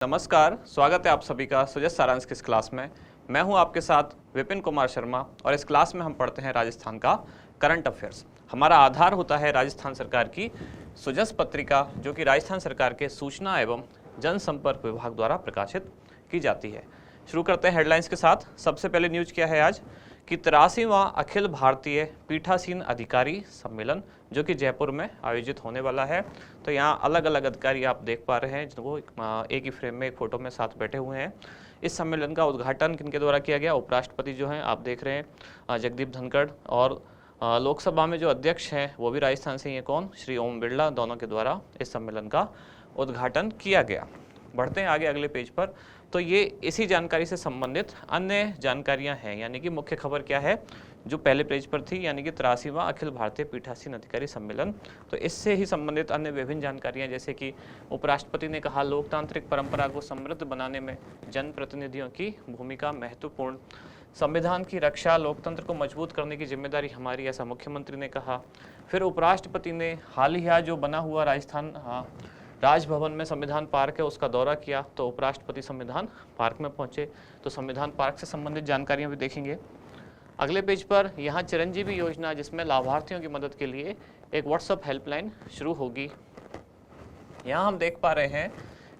नमस्कार, स्वागत है आप सभी का सुजस सारांश की इस क्लास में। मैं हूं आपके साथ विपिन कुमार शर्मा और इस क्लास में हम पढ़ते हैं राजस्थान का करंट अफेयर्स। हमारा आधार होता है राजस्थान सरकार की सुजस पत्रिका, जो कि राजस्थान सरकार के सूचना एवं जनसंपर्क विभाग द्वारा प्रकाशित की जाती है। शुरू करते हैं हेडलाइंस के साथ। सबसे पहले न्यूज क्या है आज कि 83वां अखिल भारतीय पीठासीन अधिकारी सम्मेलन जो कि जयपुर में आयोजित होने वाला है। तो यहाँ अलग अलग अधिकारी आप देख पा रहे हैं जिनको एक ही फ्रेम में एक फोटो में साथ बैठे हुए हैं। इस सम्मेलन का उद्घाटन किनके द्वारा किया गया? उपराष्ट्रपति जो हैं आप देख रहे हैं जगदीप धनखड़, और लोकसभा में जो अध्यक्ष हैं वो भी राजस्थान से ही हैं। कौन? श्री ओम बिरला, दोनों के द्वारा इस सम्मेलन का उद्घाटन किया गया। बढ़ते हैं आगे अगले पेज पर। तो ये इसी जानकारी से संबंधित अन्य जानकारियां हैं, यानी कि मुख्य खबर क्या है जो पहले पेज पर थी, यानी कि 83वां अखिल भारतीय पीठासीन अधिकारी सम्मेलन। तो इससे ही संबंधित अन्य विभिन्न जानकारियां, जैसे कि उपराष्ट्रपति ने कहा लोकतांत्रिक परंपरा को समृद्ध बनाने में जनप्रतिनिधियों की भूमिका महत्वपूर्ण, संविधान की रक्षा, लोकतंत्र को मजबूत करने की जिम्मेदारी हमारी, ऐसा मुख्यमंत्री ने कहा। फिर उपराष्ट्रपति ने हाल ही जो बना हुआ राजस्थान राजभवन में संविधान पार्क है उसका दौरा किया। तो उपराष्ट्रपति संविधान पार्क में पहुंचे, तो संविधान पार्क से संबंधित जानकारियां भी देखेंगे। अगले पेज पर यहाँ चिरंजीवी योजना, जिसमें लाभार्थियों की मदद के लिए एक व्हाट्सएप हेल्पलाइन शुरू होगी। यहाँ हम देख पा रहे हैं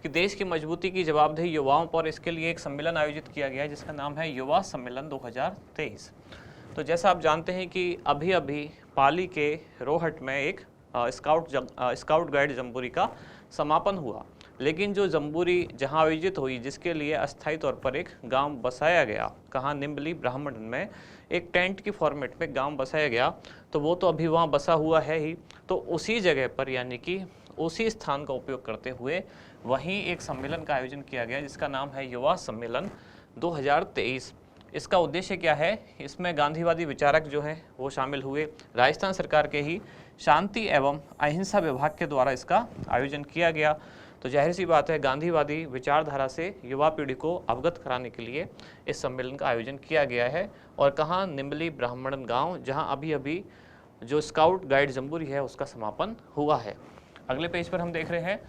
कि देश की मजबूती की जवाबदेही युवाओं पर, इसके लिए एक सम्मेलन आयोजित किया गया है जिसका नाम है युवा सम्मेलन 2023। तो जैसा आप जानते हैं कि अभी अभी पाली के रोहट में एक स्काउट गाइड जम्बूरी का समापन हुआ। लेकिन जो जम्बूरी जहां आयोजित हुई, जिसके लिए अस्थायी तौर पर एक गांव बसाया गया, कहाँ? निम्बली ब्राह्मण में एक टेंट की फॉर्मेट में गांव बसाया गया, तो वो तो अभी वहां बसा हुआ है ही। तो उसी जगह पर, यानी कि उसी स्थान का उपयोग करते हुए वहीं एक सम्मेलन का आयोजन किया गया जिसका नाम है युवा सम्मेलन 2023। इसका उद्देश्य क्या है? इसमें गांधीवादी विचारक जो हैं वो शामिल हुए। राजस्थान सरकार के ही शांति एवं अहिंसा विभाग के द्वारा इसका आयोजन किया गया। तो जाहिर सी बात है, गांधीवादी विचारधारा से युवा पीढ़ी को अवगत कराने के लिए इस सम्मेलन का आयोजन किया गया है। और कहाँ? निम्बली ब्राह्मण गांव, जहां अभी अभी जो स्काउट गाइड जम्बूरी है उसका समापन हुआ है। अगले पेज पर हम देख रहे हैं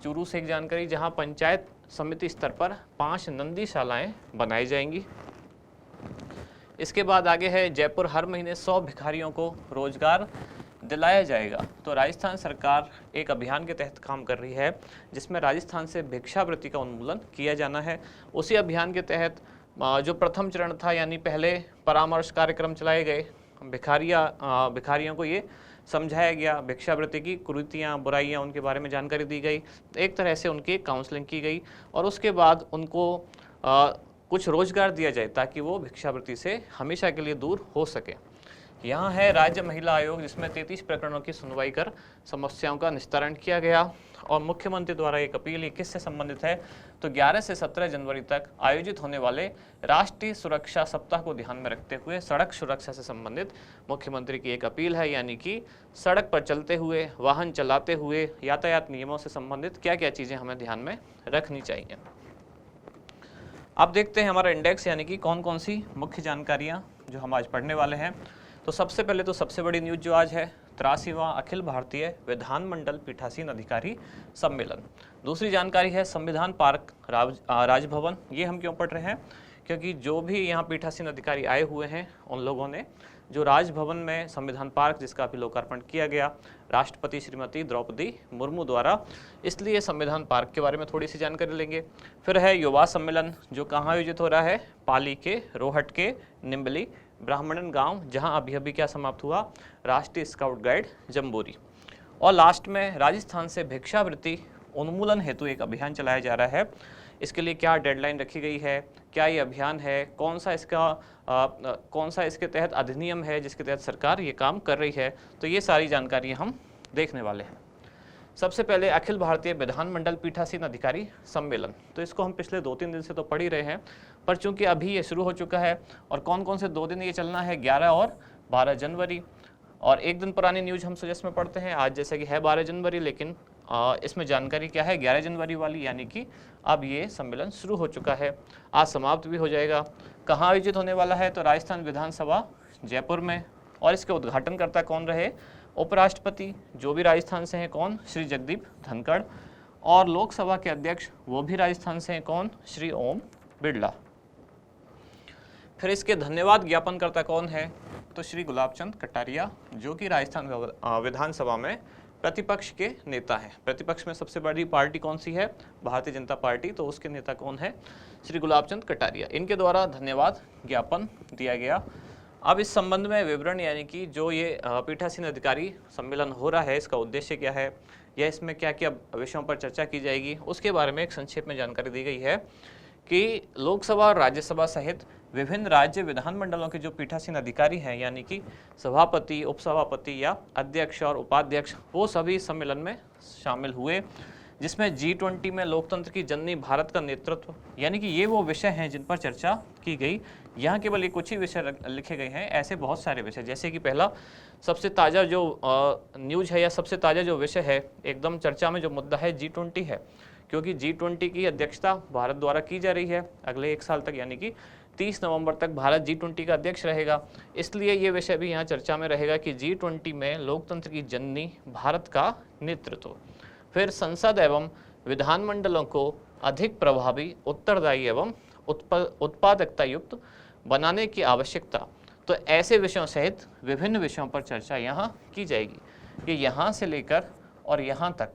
चूरू से एक जानकारी, जहां पंचायत समिति स्तर पर 5 नंदीशालाएं बनाई जाएंगी। इसके बाद आगे है जयपुर हर महीने 100 भिखारियों को रोजगार दिलाया जाएगा। तो राजस्थान सरकार एक अभियान के तहत काम कर रही है जिसमें राजस्थान से भिक्षावृत्ति का उन्मूलन किया जाना है। उसी अभियान के तहत जो प्रथम चरण था, यानी पहले परामर्श कार्यक्रम चलाए गए, भिखारियों को ये समझाया गया, भिक्षावृत्ति की कुरीतियाँ बुराइयाँ उनके बारे में जानकारी दी गई, एक तरह से उनकी काउंसलिंग की गई और उसके बाद उनको कुछ रोजगार दिया जाए ताकि वो भिक्षावृत्ति से हमेशा के लिए दूर हो सके। यहाँ है राज्य महिला आयोग, जिसमें 33 प्रकरणों की सुनवाई कर समस्याओं का निस्तारण किया गया। और मुख्यमंत्री द्वारा एक अपील किससे संबंधित है? तो 11 से 17 जनवरी तक आयोजित होने वाले राष्ट्रीय सुरक्षा सप्ताह को ध्यान में रखते हुए सड़क सुरक्षा से संबंधित मुख्यमंत्री की एक अपील है, यानी कि सड़क पर चलते हुए, वाहन चलाते हुए यातायात नियमों से संबंधित क्या क्या चीज़ें हमें ध्यान में रखनी चाहिए। अब देखते हैं हमारा इंडेक्स, यानी कि कौन कौन सी मुख्य जानकारियाँ जो हम आज पढ़ने वाले हैं। तो सबसे पहले तो सबसे बड़ी न्यूज जो आज है 83वां अखिल भारतीय विधानमंडल पीठासीन अधिकारी सम्मेलन। दूसरी जानकारी है संविधान पार्क राजभवन। ये हम क्यों पढ़ रहे हैं? क्योंकि जो भी यहाँ पीठासीन अधिकारी आए हुए हैं उन लोगों ने जो राजभवन में संविधान पार्क, जिसका अभी लोकार्पण किया गया राष्ट्रपति श्रीमती द्रौपदी मुर्मू द्वारा, इसलिए संविधान पार्क के बारे में थोड़ी सी जानकारी लेंगे। फिर है युवा सम्मेलन जो कहाँ आयोजित हो रहा है? पाली के रोहट के निम्बली ब्राह्मणन गांव, जहां अभी अभी क्या समाप्त हुआ? राष्ट्रीय स्काउट गाइड जम्बूरी। और लास्ट में राजस्थान से भिक्षावृत्ति उन्मूलन हेतु एक अभियान चलाया जा रहा है। इसके लिए क्या डेडलाइन रखी गई है, क्या ये अभियान है, कौन सा इसके तहत अधिनियम है जिसके तहत सरकार ये काम कर रही है, तो ये सारी जानकारी हम देखने वाले हैं। सबसे पहले अखिल भारतीय विधानमंडल पीठासीन अधिकारी सम्मेलन, तो इसको हम पिछले 2-3 दिन से तो पढ़ ही रहे हैं, पर चूंकि अभी ये शुरू हो चुका है और कौन कौन से 2 दिन ये चलना है, 11 और 12 जनवरी। और एक दिन पुरानी न्यूज हम सजेस्ट में पढ़ते हैं आज, जैसे कि है 12 जनवरी, लेकिन इसमें जानकारी क्या है 11 जनवरी वाली, यानी कि अब ये सम्मेलन शुरू हो चुका है, आज समाप्त भी हो जाएगा। कहाँ आयोजित होने वाला है? तो राजस्थान विधानसभा जयपुर में। और इसके उद्घाटनकर्ता कौन रहे? उपराष्ट्रपति जो भी राजस्थान से हैं, कौन? श्री जगदीप धनखड़। और लोकसभा के अध्यक्ष वो भी राजस्थान से हैं, कौन? श्री ओम बिरला। फिर इसके धन्यवाद ज्ञापनकर्ता कौन है? तो श्री गुलाब चंद कटारिया, जो कि राजस्थान विधानसभा में प्रतिपक्ष के नेता हैं। प्रतिपक्ष में सबसे बड़ी पार्टी कौन सी है? भारतीय जनता पार्टी। तो उसके नेता कौन है? श्री गुलाब चंद कटारिया। इनके द्वारा धन्यवाद ज्ञापन दिया गया। अब इस संबंध में विवरण, यानी कि जो ये पीठासीन अधिकारी सम्मेलन हो रहा है, इसका उद्देश्य क्या है या इसमें क्या क्या विषयों पर चर्चा की जाएगी, उसके बारे में एक संक्षेप में जानकारी दी गई है कि लोकसभा और राज्यसभा सहित विभिन्न राज्य विधानमंडलों के जो पीठासीन अधिकारी हैं, यानी कि सभापति, उपसभापति या अध्यक्ष और उपाध्यक्ष, वो सभी सम्मेलन में शामिल हुए, जिसमें G20 में लोकतंत्र की जननी भारत का नेतृत्व, यानी कि ये वो विषय हैं जिन पर चर्चा की गई। यहाँ केवल ये कुछ ही विषय लिखे गए हैं, ऐसे बहुत सारे विषय, जैसे कि पहला सबसे ताज़ा जो न्यूज़ है या सबसे ताज़ा जो विषय है, एकदम चर्चा में जो मुद्दा है, G20 है, क्योंकि G20 की अध्यक्षता भारत द्वारा की जा रही है अगले 1 साल तक, यानी कि 30 नवंबर तक भारत G20 का अध्यक्ष रहेगा। इसलिए ये विषय भी यहाँ चर्चा में रहेगा कि G20 में लोकतंत्र की जननी भारत का नेतृत्व। फिर संसद एवं विधानमंडलों को अधिक प्रभावी, उत्तरदायी एवं उत्पादकता युक्त बनाने की आवश्यकता। तो ऐसे विषयों सहित विभिन्न विषयों पर चर्चा यहाँ की जाएगी। कि यहाँ से लेकर और यहाँ तक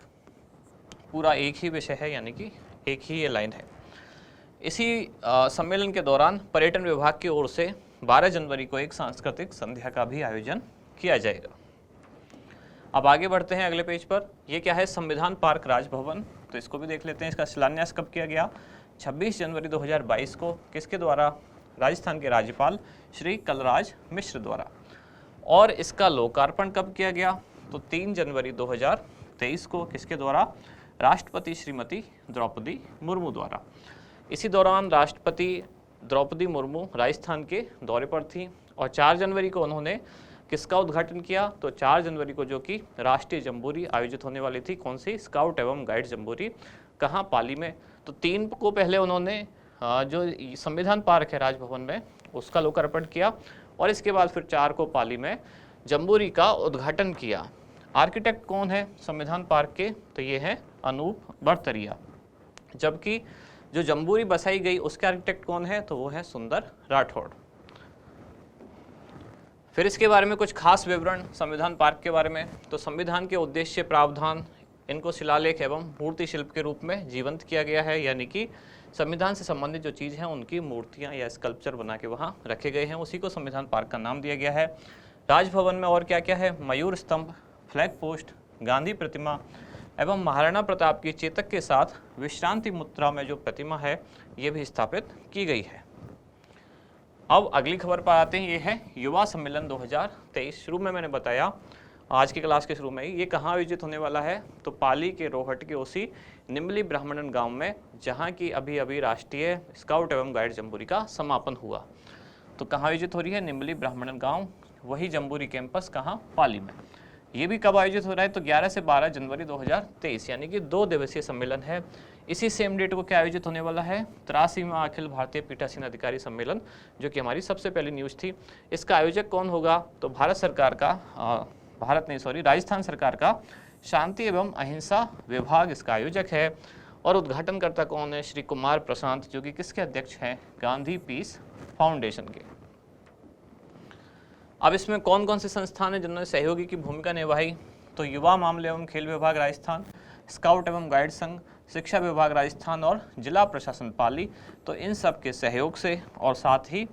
पूरा एक ही विषय है, यानी कि एक ही ये लाइन है। इसी सम्मेलन के दौरान पर्यटन विभाग की ओर से 12 जनवरी को एक सांस्कृतिक संध्या का भी आयोजन किया जाएगा। अब आगे बढ़ते हैं अगले पेज पर। ये क्या है? संविधान पार्क राजभवन। तो इसको भी देख लेते हैं। इसका शिलान्यास कब किया गया? 26 जनवरी 2022 को। किसके द्वारा? राजस्थान के राज्यपाल श्री कलराज मिश्र द्वारा। और इसका लोकार्पण कब किया गया? तो 3 जनवरी 2023 को। किसके द्वारा? राष्ट्रपति श्रीमती द्रौपदी मुर्मू द्वारा। इसी दौरान राष्ट्रपति द्रौपदी मुर्मू राजस्थान के दौरे पर थी और 4 जनवरी को उन्होंने किसका उद्घाटन किया? तो 4 जनवरी को, जो कि राष्ट्रीय जम्बूरी आयोजित होने वाली थी। कौन सी? स्काउट एवं गाइड जम्बूरी। कहाँ? पाली में। तो 3 को पहले उन्होंने जो संविधान पार्क है राजभवन में, उसका लोकार्पण किया और इसके बाद फिर 4 को पाली में जम्बूरी का उद्घाटन किया। आर्किटेक्ट कौन है संविधान पार्क के? तो ये है अनूप बड़तरिया। जबकि जो जम्बूरी बसाई गई उसके आर्किटेक्ट कौन है? तो वो है सुंदर राठौड़। फिर इसके बारे में कुछ खास विवरण संविधान पार्क के बारे में। तो संविधान के उद्देश्य, प्रावधान, इनको शिलालेख एवं मूर्ति शिल्प के रूप में जीवंत किया गया है, यानी कि संविधान से संबंधित जो चीज़ हैं उनकी मूर्तियां या स्कल्पचर बना के वहाँ रखे गए हैं, उसी को संविधान पार्क का नाम दिया गया है। राजभवन में और क्या क्या है? मयूर स्तंभ, फ्लैग पोस्ट, गांधी प्रतिमा एवं महाराणा प्रताप की चेतक के साथ विश्रांति मुद्रा में जो प्रतिमा है, ये भी स्थापित की गई है। अब अगली खबर पर आते हैं। ये है युवा सम्मेलन 2023। शुरू में मैंने बताया, आज की क्लास के शुरू में ही, ये कहाँ आयोजित होने वाला है? तो पाली के रोहट के उसी निम्बली ब्राह्मणन गांव में, जहाँ की अभी अभी राष्ट्रीय स्काउट एवं गाइड जम्बूरी का समापन हुआ। तो कहाँ आयोजित हो रही है? निम्बली ब्राह्मणन गांव, वही जम्बूरी कैंपस, कहाँ? पाली में। ये भी कब आयोजित हो रहा है? तो 11 से 12 जनवरी 2023, यानी कि 2 दिवसीय सम्मेलन है। इसी सेम डेट को क्या आयोजित होने वाला है? 83वां अखिल भारतीय पीठासीन अधिकारी सम्मेलन, जो कि हमारी सबसे पहली न्यूज़ थी। इसका आयोजक कौन होगा? तो राजस्थान सरकार का शांति एवं अहिंसा विभाग इसका आयोजक है। और उद्घाटनकर्ता कौन है? श्री कुमार प्रशांत, जो कि किसके अध्यक्ष हैं? गांधी पीस फाउंडेशन के। अब इसमें कौन कौन से संस्थान हैं जिन्होंने सहयोगी की भूमिका निभाई? तो युवा मामले एवं खेल विभाग राजस्थान, स्काउट एवं गाइड संघ, शिक्षा विभाग राजस्थान और जिला प्रशासन पाली। तो इन सब के सहयोग से और साथ ही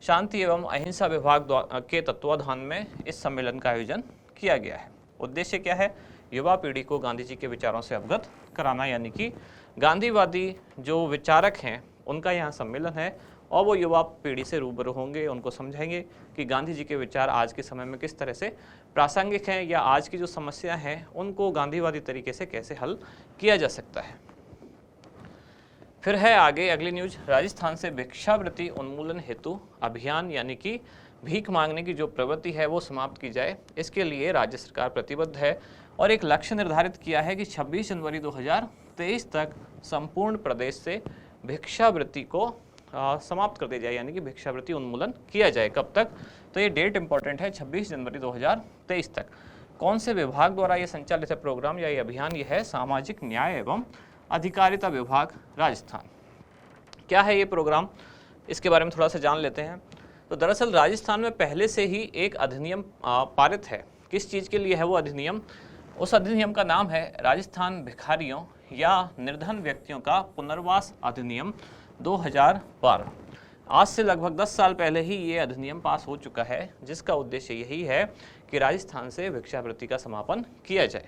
शांति एवं अहिंसा विभाग के तत्वाधान में इस सम्मेलन का आयोजन किया गया है। उद्देश्य क्या है? युवा पीढ़ी को गांधी जी के विचारों से अवगत कराना, यानी कि गांधीवादी जो विचारक हैं उनका यहाँ सम्मेलन है और वो युवा पीढ़ी से रूबरू होंगे, उनको समझाएंगे कि गांधी जी के विचार आज के समय में किस तरह से प्रासंगिक हैं या आज की जो समस्या हैं उनको गांधीवादी तरीके से कैसे हल किया जा सकता है। फिर है आगे अगली न्यूज, राजस्थान से भिक्षावृत्ति उन्मूलन हेतु अभियान, यानी कि भीख मांगने की जो प्रवृत्ति है वो समाप्त की जाए। इसके लिए राज्य सरकार प्रतिबद्ध है और एक लक्ष्य निर्धारित किया है कि 26 जनवरी 2023 तक संपूर्ण प्रदेश से भिक्षावृत्ति को समाप्त कर दिया जाए, यानी कि भिक्षावृत्ति उन्मूलन किया जाए। कब तक? तो ये डेट इंपॉर्टेंट है, 26 जनवरी 2023 तक। कौन से विभाग द्वारा ये संचालित है प्रोग्राम या ये अभियान? ये है सामाजिक न्याय एवं अधिकारिता विभाग राजस्थान। क्या है ये प्रोग्राम, इसके बारे में थोड़ा सा जान लेते हैं। तो दरअसल राजस्थान में पहले से ही एक अधिनियम पारित है। किस चीज़ के लिए है वो अधिनियम? उस अधिनियम का नाम है राजस्थान भिखारियों या निर्धन व्यक्तियों का पुनर्वास अधिनियम 2012। आज से लगभग 10 साल पहले ही ये अधिनियम पास हो चुका है, जिसका उद्देश्य यही है कि राजस्थान से भिक्षावृत्ति का समापन किया जाए।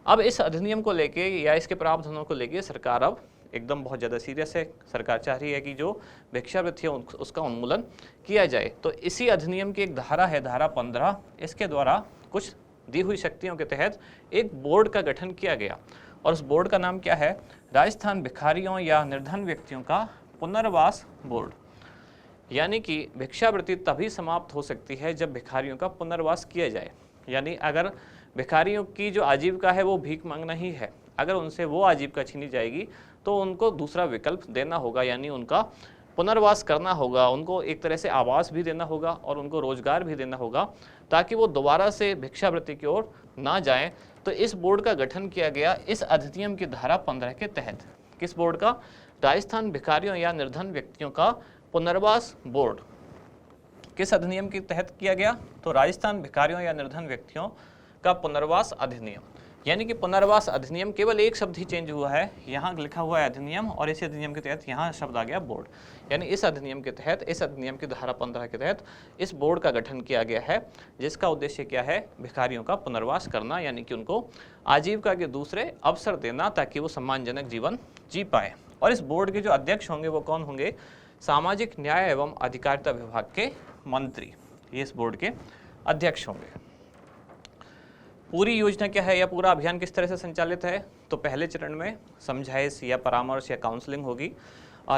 अब इस अधिनियम को लेके या इसके प्रावधानों को लेके सरकार अब एकदम बहुत ज़्यादा सीरियस है। सरकार चाह रही है कि जो भिक्षावृत्ति है उसका उन्मूलन किया जाए। तो इसी अधिनियम की एक धारा है, धारा 15, इसके द्वारा कुछ दी हुई शक्तियों के तहत एक बोर्ड का गठन किया गया और उस बोर्ड का नाम क्या है? राजस्थान भिखारियों या निर्धन व्यक्तियों का पुनर्वास बोर्ड। यानी कि भिक्षावृत्ति तभी समाप्त हो सकती है जब भिखारियों का पुनर्वास किया जाए। यानी अगर भिखारियों की जो आजीविका है वो भीख मांगना ही है, अगर उनसे वो आजीविका छीनी जाएगी तो उनको दूसरा विकल्प देना होगा, यानी उनका पुनर्वास करना होगा, उनको एक तरह से आवास भी देना होगा और उनको रोजगार भी देना होगा ताकि वो दोबारा से भिक्षावृत्ति की ओर ना जाएं। तो इस बोर्ड का गठन किया गया इस अधिनियम की धारा 15 के तहत। किस बोर्ड का? राजस्थान भिखारियों या निर्धन व्यक्तियों का पुनर्वास बोर्ड। किस अधिनियम के तहत किया गया? तो राजस्थान भिखारियों या निर्धन व्यक्तियों का पुनर्वास अधिनियम। यानी कि पुनर्वास अधिनियम, केवल एक शब्द ही चेंज हुआ है, यहाँ लिखा हुआ है अधिनियम और इसी अधिनियम के तहत यहाँ शब्द आ गया बोर्ड। यानी इस अधिनियम के तहत, इस अधिनियम की धारा 15 के तहत इस बोर्ड का गठन किया गया है, जिसका उद्देश्य क्या है? भिखारियों का पुनर्वास करना, यानी कि उनको आजीविका के दूसरे अवसर देना ताकि वो सम्मानजनक जीवन जी पाए। और इस बोर्ड के जो अध्यक्ष होंगे वो कौन होंगे? सामाजिक न्याय एवं अधिकारिता विभाग के मंत्री, ये इस बोर्ड के अध्यक्ष होंगे। पूरी योजना क्या है या पूरा अभियान किस तरह से संचालित है? तो पहले चरण में समझाइश या परामर्श या काउंसलिंग होगी।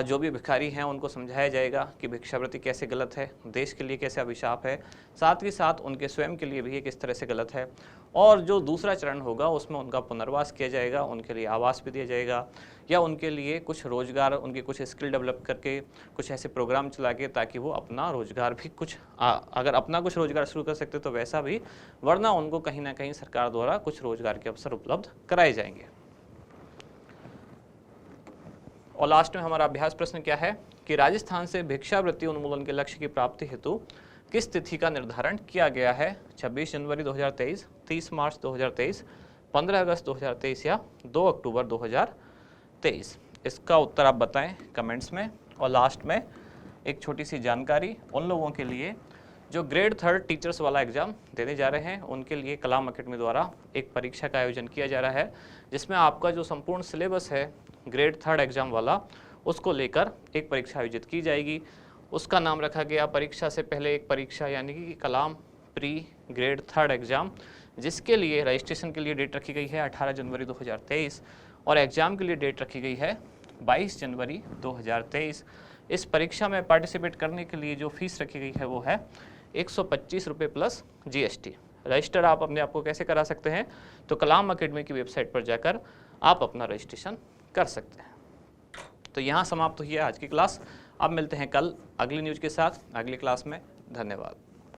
जो भी भिखारी हैं उनको समझाया जाएगा कि भिक्षावृत्ति कैसे गलत है, देश के लिए कैसे अभिशाप है, साथ ही साथ उनके स्वयं के लिए भी ये किस तरह से गलत है। और जो दूसरा चरण होगा उसमें उनका पुनर्वास किया जाएगा, उनके लिए आवास भी दिया जाएगा या उनके लिए कुछ रोजगार, उनकी कुछ स्किल डेवलप करके कुछ ऐसे प्रोग्राम चला के ताकि वो अपना रोजगार भी कुछ अगर अपना कुछ रोजगार शुरू कर सकते तो वैसा भी, वरना उनको कहीं ना कहीं सरकार द्वारा कुछ रोजगार के अवसर उपलब्ध कराए जाएंगे। और लास्ट में हमारा अभ्यास प्रश्न क्या है कि राजस्थान से भिक्षावृत्ति उन्मूलन के लक्ष्य की प्राप्ति हेतु किस तिथि का निर्धारण किया गया है? 26 जनवरी 2023, 30 मार्च 2023, 15 अगस्त 2023 या 2 अक्टूबर 2023? इसका उत्तर आप बताएं कमेंट्स में। और लास्ट में एक छोटी सी जानकारी उन लोगों के लिए जो ग्रेड 3 टीचर्स वाला एग्जाम देने जा रहे हैं, उनके लिए कलाम अकेडमी द्वारा एक परीक्षा का आयोजन किया जा रहा है, जिसमें आपका जो संपूर्ण सिलेबस है ग्रेड 3 एग्जाम वाला, उसको लेकर एक परीक्षा आयोजित की जाएगी। उसका नाम रखा गया परीक्षा से पहले एक परीक्षा, यानी कि कलाम प्री ग्रेड 3 एग्जाम, जिसके लिए रजिस्ट्रेशन के लिए डेट रखी गई है 18 जनवरी 2023 और एग्जाम के लिए डेट रखी गई है 22 जनवरी 2023। इस परीक्षा में पार्टिसिपेट करने के लिए जो फीस रखी गई है वो है 125 रुपये प्लस GST। रजिस्टर आप अपने आप को कैसे करा सकते हैं? तो कलाम अकेडमी की वेबसाइट पर जाकर आप अपना रजिस्ट्रेशन कर सकते हैं। तो यहाँ समाप्त हुई है आज की क्लास। अब मिलते हैं कल अगली न्यूज़ के साथ अगली क्लास में। धन्यवाद।